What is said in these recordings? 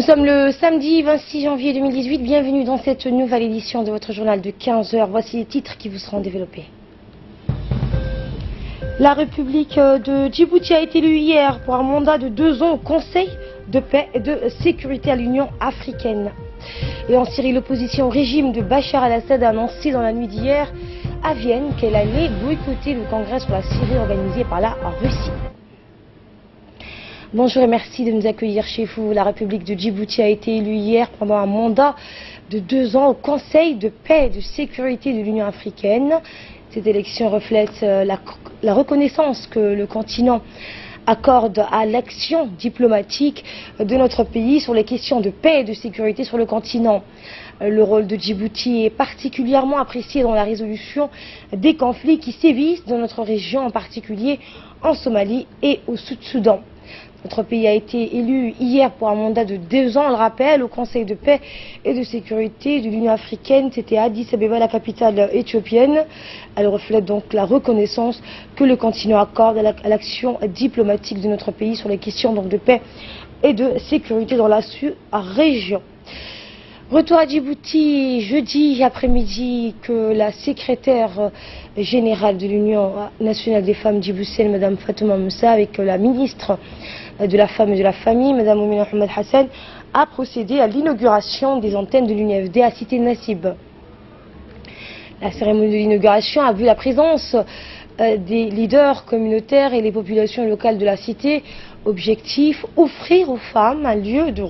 Nous sommes le samedi 26 janvier 2018. Bienvenue dans cette nouvelle édition de votre journal de 15 heures. Voici les titres qui vous seront développés. La République de Djibouti a été élue hier pour un mandat de 2 ans au Conseil de paix et de sécurité à l'Union africaine. Et en Syrie, l'opposition au régime de Bachar al-Assad a annoncé dans la nuit d'hier à Vienne qu'elle allait boycotter le congrès sur la Syrie organisé par la Russie. Bonjour et merci de nous accueillir chez vous. La République de Djibouti a été élue hier pendant un mandat de 2 ans au Conseil de paix et de sécurité de l'Union africaine. Cette élection reflète la reconnaissance que le continent accorde à l'action diplomatique de notre pays sur les questions de paix et de sécurité sur le continent. Le rôle de Djibouti est particulièrement apprécié dans la résolution des conflits qui sévissent dans notre région, en particulier en Somalie et au Sud-Soudan. Notre pays a été élu hier pour un mandat de 2 ans, on le rappelle, au Conseil de paix et de sécurité de l'Union africaine. C'était à Addis Abeba, la capitale éthiopienne. Elle reflète donc la reconnaissance que le continent accorde à l'action diplomatique de notre pays sur les questions donc de paix et de sécurité dans la région. Retour à Djibouti jeudi après-midi que la secrétaire générale de l'Union nationale des femmes djiboutiennes, Mme Fatouma Moussa, avec la ministre de la Femme et de la Famille, Mme Oumina Ahmed Hassan, a procédé à l'inauguration des antennes de l'UNFD à Cité Nassib. La cérémonie de l'inauguration a vu la présence des leaders communautaires et les populations locales de la cité. Objectif, offrir aux femmes un lieu de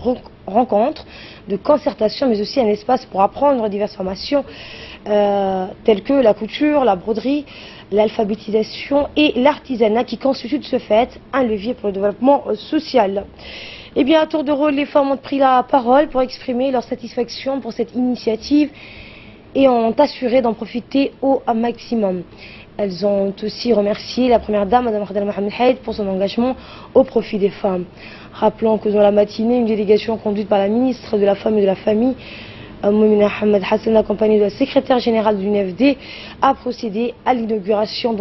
rencontre, de concertation, mais aussi un espace pour apprendre diverses formations telles que la couture, la broderie, l'alphabétisation et l'artisanat qui constituent de ce fait un levier pour le développement social. Et bien, à tour de rôle, les femmes ont pris la parole pour exprimer leur satisfaction pour cette initiative et ont assuré d'en profiter au maximum. Elles ont aussi remercié la première dame, Mme Khadija Mohamed Haïd, pour son engagement au profit des femmes. Rappelons que dans la matinée, une délégation conduite par la ministre de la Femme et de la Famille, Oumina Ahmed Hassan, accompagnée de la secrétaire générale de l'UNFD, a procédé à l'inauguration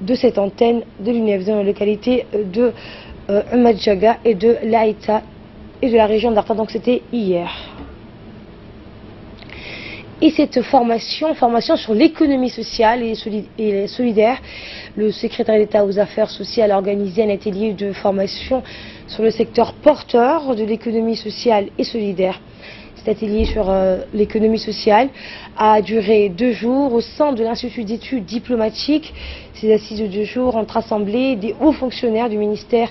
de cette antenne de l'UNFD dans la localité de Umadjaga et de l'Aïta et de la région d'Arta. Donc c'était hier. Et cette formation sur l'économie sociale et solidaire, le secrétariat d'État aux affaires sociales a organisé un atelier de formation sur le secteur porteur de l'économie sociale et solidaire. Cet atelier sur l'économie sociale a duré 2 jours au sein de l'Institut d'études diplomatiques. Ces assises de 2 jours ont rassemblé des hauts fonctionnaires du ministère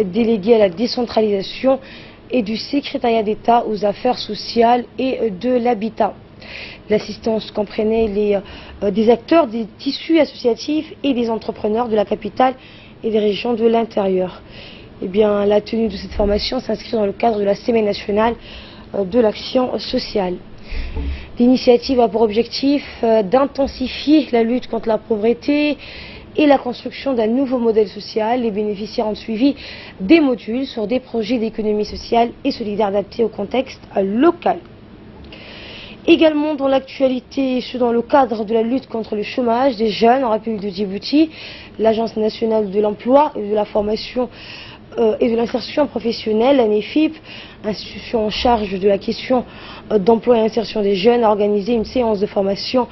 délégué à la décentralisation et du secrétariat d'État aux affaires sociales et de l'habitat. L'assistance comprenait des acteurs des tissus associatifs et des entrepreneurs de la capitale et des régions de l'intérieur. Eh bien, la tenue de cette formation s'inscrit dans le cadre de la Semaine nationale de l'action sociale. L'initiative a pour objectif d'intensifier la lutte contre la pauvreté et la construction d'un nouveau modèle social. Les bénéficiaires ont suivi des modules sur des projets d'économie sociale et solidaire adaptés au contexte local. Également dans l'actualité, dans le cadre de la lutte contre le chômage des jeunes en République de Djibouti, l'Agence nationale de l'emploi et de la formation et de l'insertion professionnelle, l'ANEFIP, institution en charge de la question d'emploi et insertion des jeunes, a organisé une séance de formation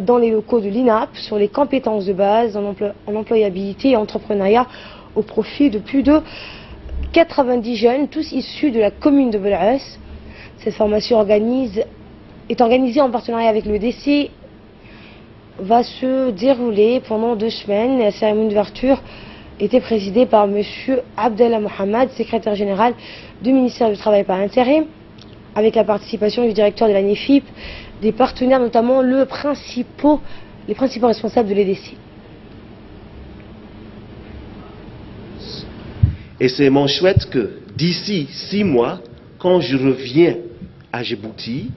dans les locaux de l'INAP sur les compétences de base en employabilité et entrepreneuriat au profit de plus de 90 jeunes, tous issus de la commune de Bel'as. Cette formation est organisée en partenariat avec le DC, va se dérouler pendant 2 semaines. La cérémonie d'ouverture était présidée par M. Abdallah Mohamed, secrétaire général du ministère du Travail par intérim, avec la participation du directeur de la NEFIP, des partenaires, notamment les principaux responsables de l'EDC. Et c'est mon chouette que d'ici 6 mois, quand je reviens à Djibouti,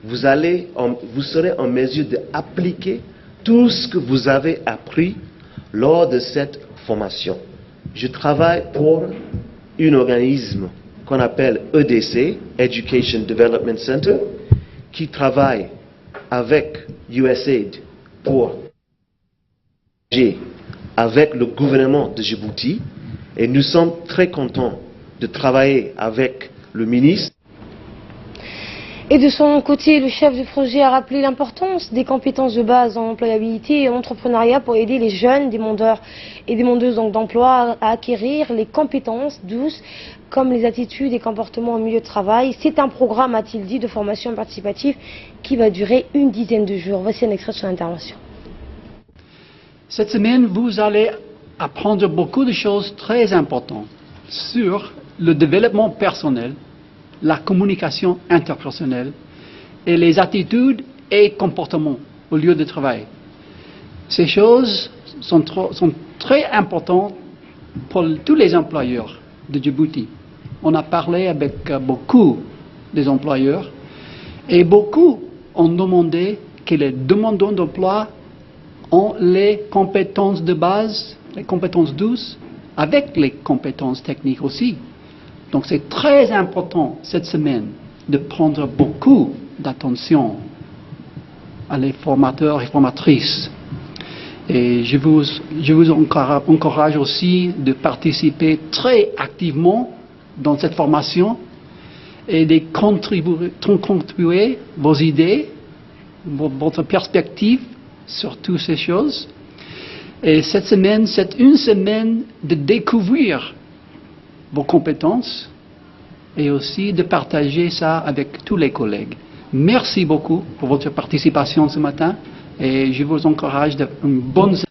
vous serez en mesure d'appliquer tout ce que vous avez appris lors de cette formation. Je travaille pour un organisme qu'on appelle EDC, Education Development Center, qui travaille avec USAID pour avec le gouvernement de Djibouti, et nous sommes très contents de travailler avec le ministre. Et de son côté, le chef de projet a rappelé l'importance des compétences de base en employabilité et en entrepreneuriat pour aider les jeunes demandeurs et demandeuses d'emploi à acquérir les compétences douces comme les attitudes et comportements au milieu de travail. C'est un programme, a-t-il dit, de formation participative qui va durer une dizaine de jours. Voici un extrait de son intervention. Cette semaine, vous allez apprendre beaucoup de choses très importantes sur le développement personnel, la communication interpersonnelle et les attitudes et comportements au lieu de travail. Ces choses sont très importantes pour tous les employeurs de Djibouti. On a parlé avec beaucoup des employeurs et beaucoup ont demandé que les demandeurs d'emploi ont les compétences de base, les compétences douces, avec les compétences techniques aussi. Donc c'est très important cette semaine de prendre beaucoup d'attention à les formateurs et formatrices. Et je vous encourage aussi de participer très activement dans cette formation et de contribuer vos idées, votre perspective sur toutes ces choses. Et cette semaine, c'est une semaine de découvrir vos compétences et aussi de partager ça avec tous les collègues. Merci beaucoup pour votre participation ce matin et je vous encourage à une bonne semaine.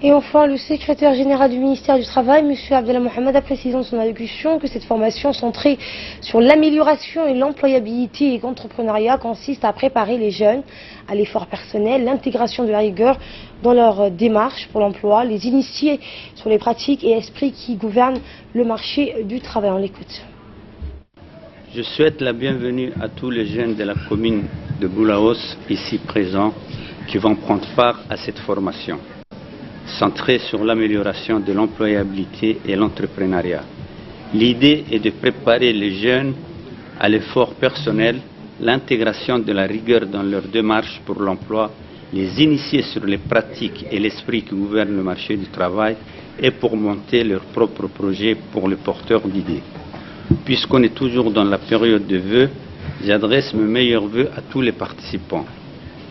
Et enfin, le secrétaire général du ministère du Travail, M. Abdallah Mohamed, a précisé dans son allocution que cette formation centrée sur l'amélioration et l'employabilité et l'entrepreneuriat consiste à préparer les jeunes à l'effort personnel, l'intégration de la rigueur dans leur démarche pour l'emploi, les initier sur les pratiques et esprits qui gouvernent le marché du travail. On l'écoute. Je souhaite la bienvenue à tous les jeunes de la commune de Boulaos ici présents qui vont prendre part à cette formation centrée sur l'amélioration de l'employabilité et l'entrepreneuriat. L'idée est de préparer les jeunes à l'effort personnel, l'intégration de la rigueur dans leur démarche pour l'emploi, les initier sur les pratiques et l'esprit qui gouverne le marché du travail et pour monter leurs propres projets pour les porteurs d'idées. Puisqu'on est toujours dans la période de vœux, j'adresse mes meilleurs vœux à tous les participants.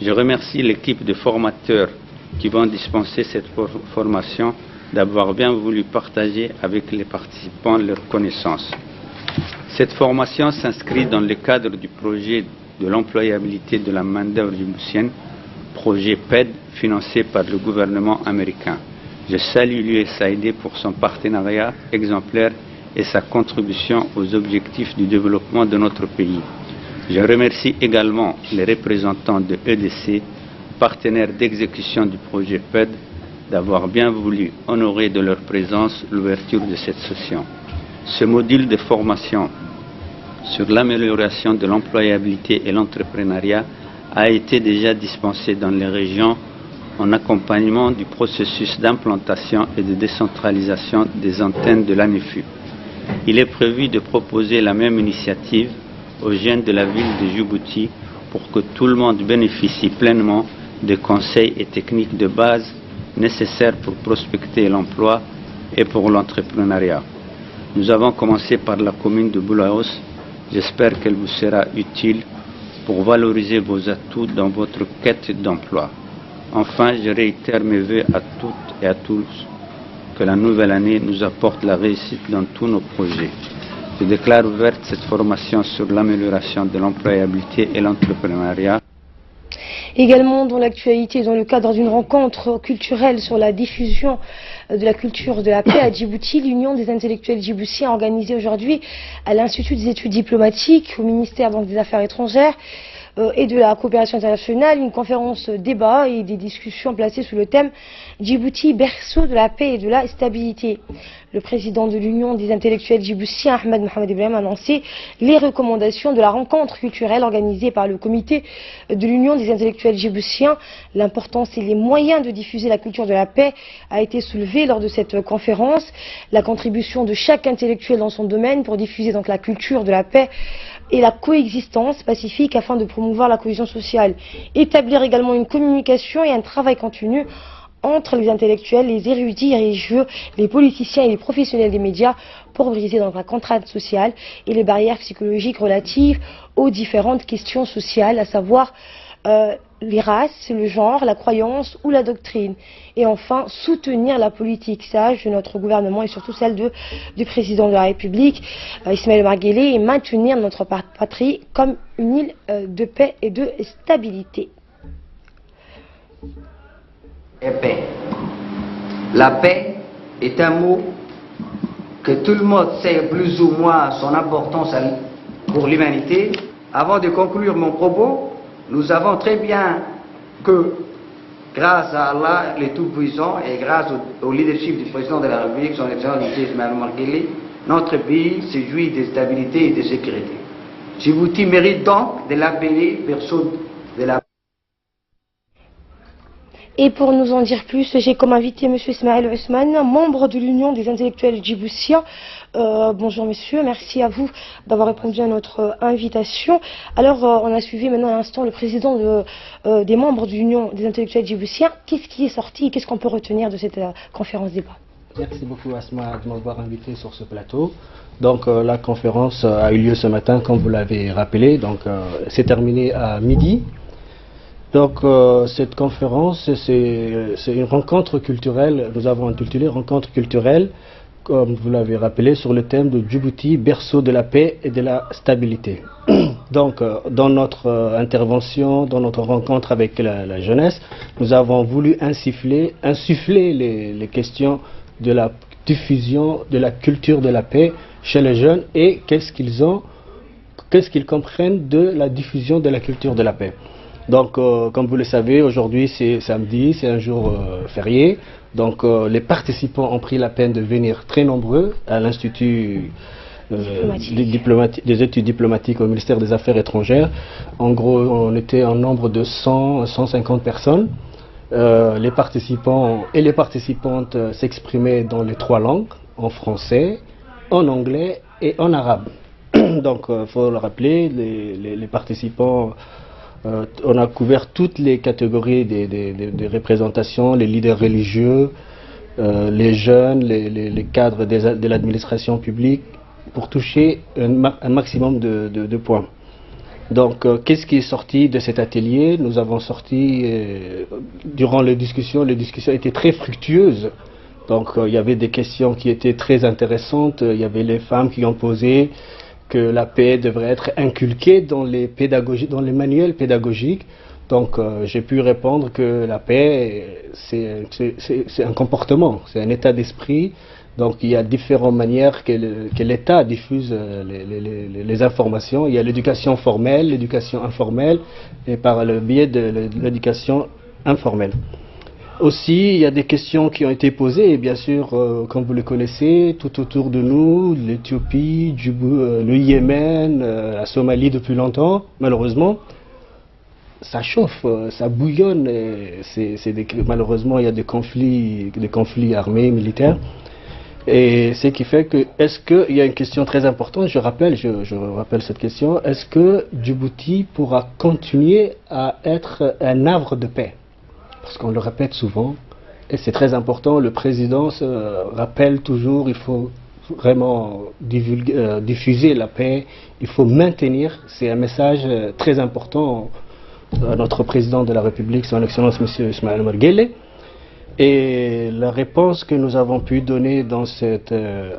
Je remercie l'équipe de formateurs qui vont dispenser cette formation d'avoir bien voulu partager avec les participants leurs connaissances. Cette formation s'inscrit dans le cadre du projet de l'employabilité de la main-d'œuvre djiboutienne, projet PED financé par le gouvernement américain. Je salue l'USAID pour son partenariat exemplaire et sa contribution aux objectifs du développement de notre pays. Je remercie également les représentants de EDC, partenaires d'exécution du projet PED, d'avoir bien voulu honorer de leur présence l'ouverture de cette session. Ce module de formation sur l'amélioration de l'employabilité et l'entrepreneuriat a été déjà dispensé dans les régions en accompagnement du processus d'implantation et de décentralisation des antennes de l'AMIFU. Il est prévu de proposer la même initiative aux jeunes de la ville de Djibouti pour que tout le monde bénéficie pleinement des conseils et techniques de base nécessaires pour prospecter l'emploi et pour l'entrepreneuriat. Nous avons commencé par la commune de Boulaos. J'espère qu'elle vous sera utile pour valoriser vos atouts dans votre quête d'emploi. Enfin, je réitère mes vœux à toutes et à tous que la nouvelle année nous apporte la réussite dans tous nos projets. Je déclare ouverte cette formation sur l'amélioration de l'employabilité et l'entrepreneuriat. Également dans l'actualité, dans le cadre d'une rencontre culturelle sur la diffusion de la culture de la paix à Djibouti, l'Union des intellectuels djiboutiens a organisé aujourd'hui à l'Institut des études diplomatiques, au ministère donc des Affaires étrangères et de la coopération internationale, une conférence débat et des discussions placées sous le thème Djibouti, berceau de la paix et de la stabilité. Le président de l'Union des intellectuels djiboutiens, Ahmed Mohamed Ibrahim, a annoncé les recommandations de la rencontre culturelle organisée par le comité de l'Union des intellectuels djiboutiens. L'importance et les moyens de diffuser la culture de la paix a été soulevée lors de cette conférence. La contribution de chaque intellectuel dans son domaine pour diffuser donc la culture de la paix et la coexistence pacifique afin de promouvoir la cohésion sociale. Établir également une communication et un travail continu entre les intellectuels, les érudits religieux, les politiciens et les professionnels des médias pour briser donc la contrainte sociale et les barrières psychologiques relatives aux différentes questions sociales, à savoir les races, le genre, la croyance ou la doctrine. Et enfin, soutenir la politique sage de notre gouvernement et surtout celle du président de la République, Ismaël Omar Guelleh, et maintenir notre patrie comme une île de paix et de stabilité. Et paix. La paix est un mot que tout le monde sait plus ou moins son importance pour l'humanité. Avant de conclure mon propos, nous savons très bien que grâce à Allah, le Tout-Puissant, et grâce au leadership du président de la République, son Excellence Ismaël Omar Guelleh, notre pays se jouit de stabilité et de sécurité. Djibouti mérite donc de l'appeler berceau de la. Et pour nous en dire plus, j'ai comme invité M. Ismaël Ousmane, membre de l'Union des intellectuels djiboutiens. Bonjour monsieur, merci à vous d'avoir répondu à notre invitation. Alors, on a suivi maintenant à l'instant le président des membres de l'Union des intellectuels djiboutiens. Qu'est-ce qui est sorti et qu'est-ce qu'on peut retenir de cette conférence débat? Merci beaucoup Asma de m'avoir invité sur ce plateau. Donc la conférence a eu lieu ce matin, comme vous l'avez rappelé. Donc c'est terminé à midi. Donc cette conférence, c'est une rencontre culturelle, nous avons intitulé rencontre culturelle, comme vous l'avez rappelé, sur le thème de Djibouti, berceau de la paix et de la stabilité. Donc dans notre intervention, dans notre rencontre avec la jeunesse, nous avons voulu insuffler les questions de la diffusion de la culture de la paix chez les jeunes et qu'est-ce qu'ils comprennent de la diffusion de la culture de la paix. Donc, comme vous le savez, aujourd'hui c'est samedi, c'est un jour férié. Donc, les participants ont pris la peine de venir très nombreux à l'Institut des études diplomatiques au ministère des Affaires étrangères. En gros, on était en nombre de 150 personnes. Les participants et les participantes s'exprimaient dans les 3 langues, en français, en anglais et en arabe. Donc, il faut le rappeler, les participants... on a couvert toutes les catégories des représentations, les leaders religieux, les jeunes, les cadres de l'administration publique, pour toucher un maximum de points. Donc, qu'est-ce qui est sorti de cet atelier? Nous avons sorti, durant les discussions étaient très fructueuses. Donc, il y avait des questions qui étaient très intéressantes. Il y avait les femmes qui ont posé que la paix devrait être inculquée dans les manuels pédagogiques. Donc j'ai pu répondre que la paix, c'est un comportement, c'est un état d'esprit. Donc il y a différentes manières que l'État diffuse les informations. Il y a l'éducation formelle, l'éducation informelle et par le biais de l'éducation informelle. Aussi, il y a des questions qui ont été posées, et bien sûr, comme vous le connaissez, tout autour de nous, l'Éthiopie, le Yémen, la Somalie depuis longtemps, malheureusement, ça chauffe, ça bouillonne, malheureusement, il y a des conflits armés, militaires. Et ce qui fait que, est-ce qu'il y a une question très importante, je rappelle cette question, est-ce que Djibouti pourra continuer à être un havre de paix? Parce qu'on le répète souvent, et c'est très important, le président se rappelle toujours, il faut vraiment diffuser la paix, il faut maintenir, c'est un message très important à notre président de la République, son Excellence M. Ismaël Omar Guelleh. Et la réponse que nous avons pu donner à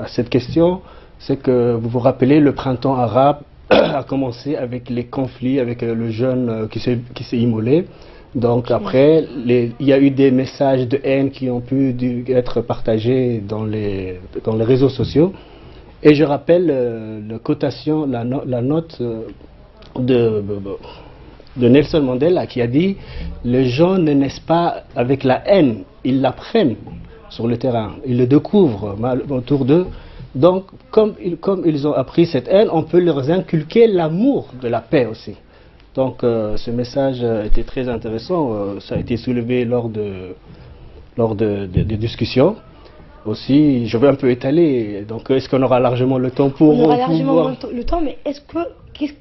cette question, c'est que vous vous rappelez, le printemps arabe a commencé avec les conflits, avec le jeune qui s'est immolé. Donc après, il y a eu des messages de haine qui ont pu être partagés dans les réseaux sociaux. Et je rappelle la note de Nelson Mandela qui a dit « Les gens ne naissent pas avec la haine, ils l'apprennent sur le terrain, ils le découvrent autour d'eux. Donc comme ils ont appris cette haine, on peut leur inculquer l'amour de la paix aussi. » Donc ce message était très intéressant, ça a été soulevé lors des discussions. Aussi, je vais un peu étaler, donc est-ce qu'on aura largement le temps pour... On aura largement le temps, mais est-ce que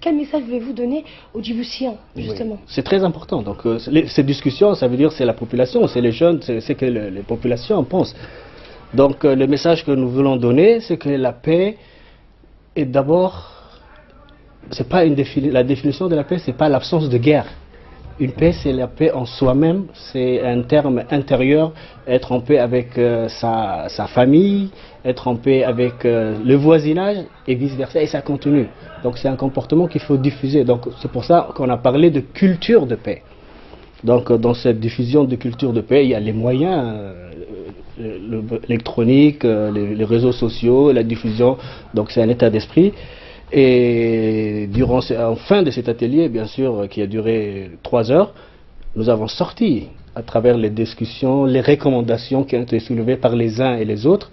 Quel message voulez-vous donner aux Djiboutiens, justement? Oui, c'est très important. Donc, ces discussions, ça veut dire c'est la population, c'est les jeunes, c'est ce que les populations en pensent. Donc, le message que nous voulons donner, c'est que la paix est d'abord, c'est pas la définition de la paix, c'est pas l'absence de guerre. Une paix, c'est la paix en soi-même, c'est un terme intérieur, être en paix avec sa famille, être en paix avec le voisinage et vice-versa, et ça continue. Donc c'est un comportement qu'il faut diffuser. Donc c'est pour ça qu'on a parlé de culture de paix. Donc dans cette diffusion de culture de paix, il y a les moyens l'électronique, les réseaux sociaux, la diffusion, donc c'est un état d'esprit. Et en fin de cet atelier, bien sûr, qui a duré 3 heures, nous avons sorti, à travers les discussions, les recommandations qui ont été soulevées par les uns et les autres,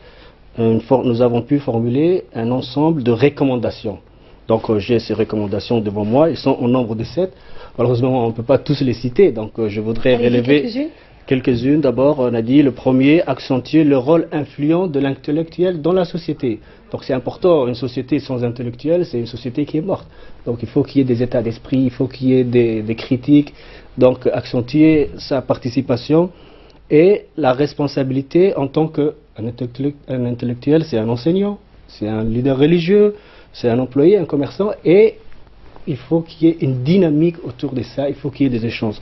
nous avons pu formuler un ensemble de recommandations. Donc j'ai ces recommandations devant moi, ils sont au nombre de 7. Malheureusement, on ne peut pas tous les citer, donc je voudrais relever quelques-unes. D'abord, on a dit, le premier, accentuer le rôle influent de l'intellectuel dans la société. Donc c'est important, une société sans intellectuel, c'est une société qui est morte. Donc il faut qu'il y ait des états d'esprit, il faut qu'il y ait des critiques. Donc accentuer sa participation et la responsabilité en tant qu'un intellectuel, c'est un enseignant, c'est un leader religieux, c'est un employé, un commerçant, et il faut qu'il y ait une dynamique autour de ça, il faut qu'il y ait des échanges.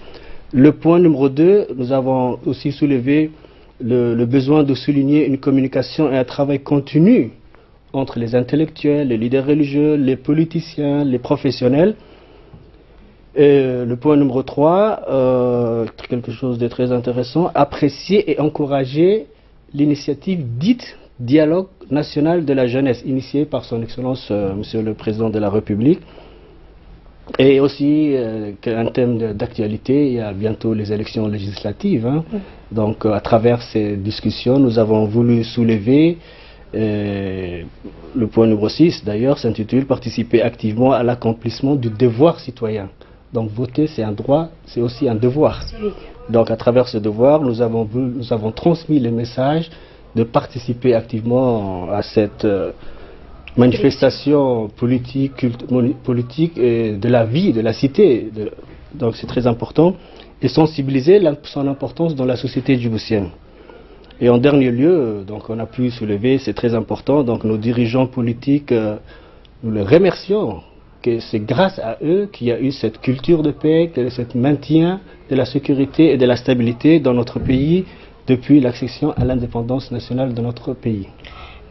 Le point numéro 2, nous avons aussi soulevé le besoin de souligner une communication et un travail continu entre les intellectuels, les leaders religieux, les politiciens, les professionnels. Et le point numéro 3, quelque chose de très intéressant, apprécier et encourager l'initiative dite Dialogue national de la jeunesse, initiée par son Excellence Monsieur le Président de la République. Et aussi, un thème d'actualité, il y a bientôt les élections législatives. Hein. Donc, à travers ces discussions, nous avons voulu soulever le point numéro 6, d'ailleurs, s'intitule « Participer activement à l'accomplissement du devoir citoyen ». Donc, voter, c'est un droit, c'est aussi un devoir. Donc, à travers ce devoir, nous avons transmis le message de participer activement à cette manifestation politique et de la vie, de la cité. Donc c'est très important. Et sensibiliser son importance dans la société djiboutienne. Et en dernier lieu, donc on a pu soulever, c'est très important, donc nos dirigeants politiques, nous les remercions, que c'est grâce à eux qu'il y a eu cette culture de paix, ce maintien de la sécurité et de la stabilité dans notre pays depuis l'accession à l'indépendance nationale de notre pays.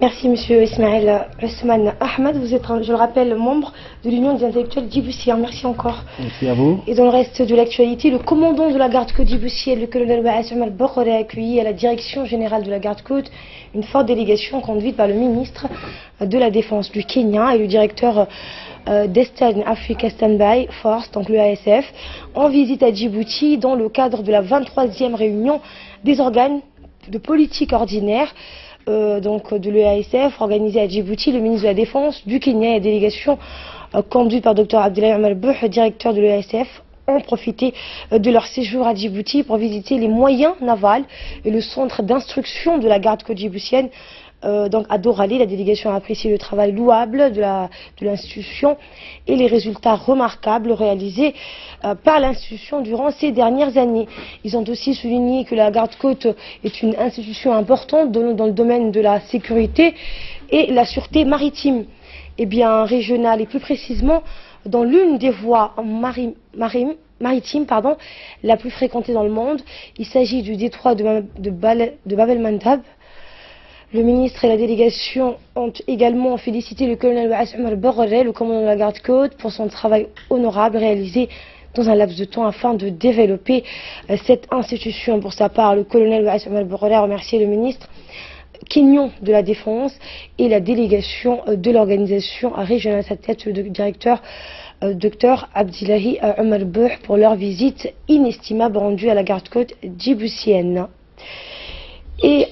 Merci Monsieur Ismaël Ousmane Ahmed, vous êtes, je le rappelle, membre de l'Union des intellectuels djiboutiens. Merci encore. Merci à vous. Et dans le reste de l'actualité, le commandant de la garde-côte djiboutienne, le colonel Waassim al-Bokhari, a accueilli à la direction générale de la garde-côte une forte délégation conduite par le ministre de la Défense du Kenya et le directeur d'Eastern Africa Standby Force, donc l'EASF, en visite à Djibouti dans le cadre de la 23e réunion des organes de politique ordinaire donc de l'EASF organisée à Djibouti. Le ministre de la Défense du Kenya et la délégation conduite par Dr Abdoulaye Omar Bouh, directeur de l'EASF, ont profité de leur séjour à Djibouti pour visiter les moyens navals et le centre d'instruction de la garde-côte djiboutienne. Donc à Doralé, la délégation a apprécié le travail louable de l'institution et les résultats remarquables réalisés par l'institution durant ces dernières années. Ils ont aussi souligné que la garde-côte est une institution importante dans le domaine de la sécurité et la sûreté maritime, et bien régionale, et plus précisément dans l'une des voies maritimes la plus fréquentée dans le monde. Il s'agit du détroit de Bab el-Mandab. Le ministre et la délégation ont également félicité le colonel Waassim al-Bokhari, le commandant de la garde-côte, pour son travail honorable réalisé dans un laps de temps afin de développer cette institution. Pour sa part, le colonel Waassim al-Bokhari a remercié le ministre kenyan de la Défense et la délégation de l'organisation régionale à sa tête, le directeur Dr Abdoulaye Omar Bouh, pour leur visite inestimable rendue à la garde-côte djiboutienne. Et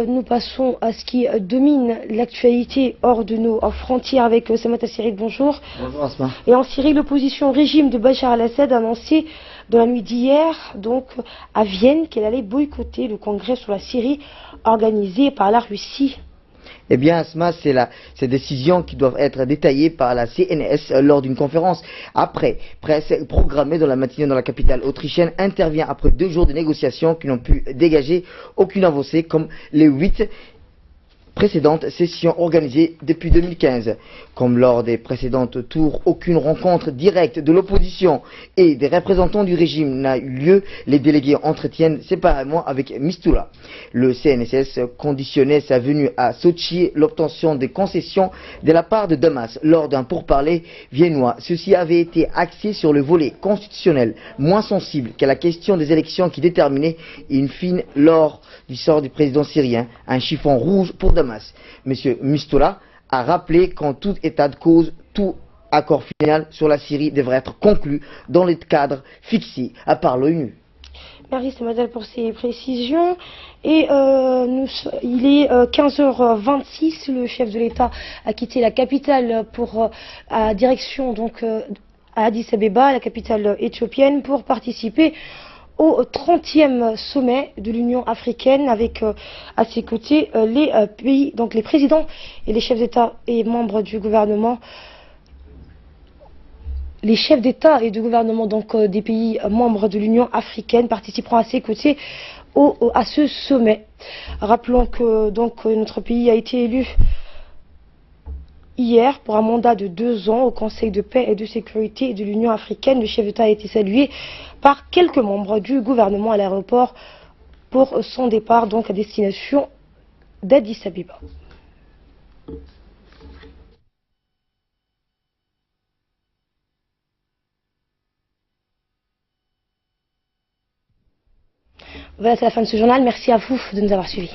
nous passons à ce qui domine l'actualité hors de nos frontières avec Samata Syrie. Bonjour. Bonjour Asma. Et en Syrie, l'opposition au régime de Bachar al-Assad a annoncé dans la nuit d'hier, donc à Vienne, qu'elle allait boycotter le congrès sur la Syrie organisé par la Russie. Eh bien, Asma, c'est ces décisions qui doivent être détaillées par la CNS lors d'une conférence presse programmée dans la matinée dans la capitale autrichienne, intervient après 2 jours de négociations qui n'ont pu dégager aucune avancée comme les 8 précédentes sessions organisées depuis 2015. Comme lors des précédentes tours, aucune rencontre directe de l'opposition et des représentants du régime n'a eu lieu. Les délégués entretiennent séparément avec Mistura. Le CNSS conditionnait sa venue à Sochi l'obtention des concessions de la part de Damas lors d'un pourparler viennois. Ceci avait été axé sur le volet constitutionnel, moins sensible qu'à la question des élections qui déterminait in fine lors du sort du président syrien, un chiffon rouge pour Damas. Monsieur Mistura a rappelé qu'en tout état de cause, tout accord final sur la Syrie devrait être conclu dans le cadre fixé par l'ONU. Merci Samadel pour ces précisions. Et il est 15h26, le chef de l'État a quitté la capitale pour à direction donc à Addis Abeba, la capitale éthiopienne, pour participer au 30e sommet de l'Union africaine avec à ses côtés les pays, donc les présidents et les chefs d'État et membres du gouvernement. Les chefs d'État et de gouvernement donc, des pays membres de l'Union africaine participeront à ses côtés à ce sommet. Rappelons que donc, notre pays a été élu hier pour un mandat de 2 ans au Conseil de paix et de sécurité de l'Union africaine. Le chef d'État a été salué par quelques membres du gouvernement à l'aéroport pour son départ donc à destination d'Addis Abeba. Voilà, c'est la fin de ce journal. Merci à vous de nous avoir suivis.